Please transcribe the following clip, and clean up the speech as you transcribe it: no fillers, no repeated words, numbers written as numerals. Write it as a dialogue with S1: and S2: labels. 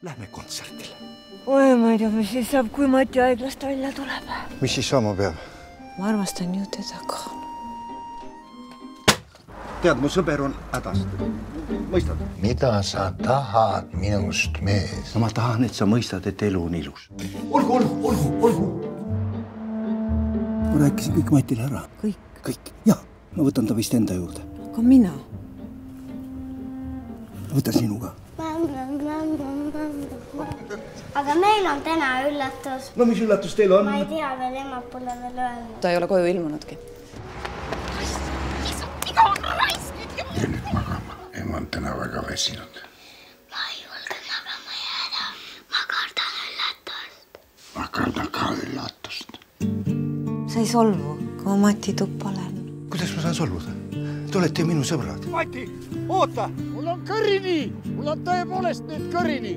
S1: Lähme kontserdile.
S2: Oi, ma ei tea, mis siis saab, kui Mati haiglast välja tuleb.
S1: Mis siis saama peab?
S2: Ma armastan ju teda ka.
S1: Tead, mu sõber on hädast. Mõistad?
S3: Mida sa tahad minust, mees?
S1: No ma tahan, et sa mõistad, et elu on ilus. Olgu. Ma rääkisin kõik Matile ära. Kõik. Jah, ma võtan ta vist enda juurde.
S2: Aga mina?
S1: Võta sinuga.
S4: Aga meil on täna üllatus.
S1: No mis üllatus teil on?
S4: Ma ei tea veel, ema pole veel öelnud.
S5: Ta ei ole koju ilmunudki.
S3: Ja nüüd magama. Ema on täna väga väsinud.
S4: Ma ei julge magama jääda. Ma kardan üllatust.
S3: Ma kardan ka üllatust.
S2: Sa ei solvu, kui ma Mati tuppa lähen.
S1: Kuidas ma saan solvuda? Te olete ju minu sõbrad.
S6: Mati, oota! Mul on kõrini! Mul on tõepoolest nüüd kõrini!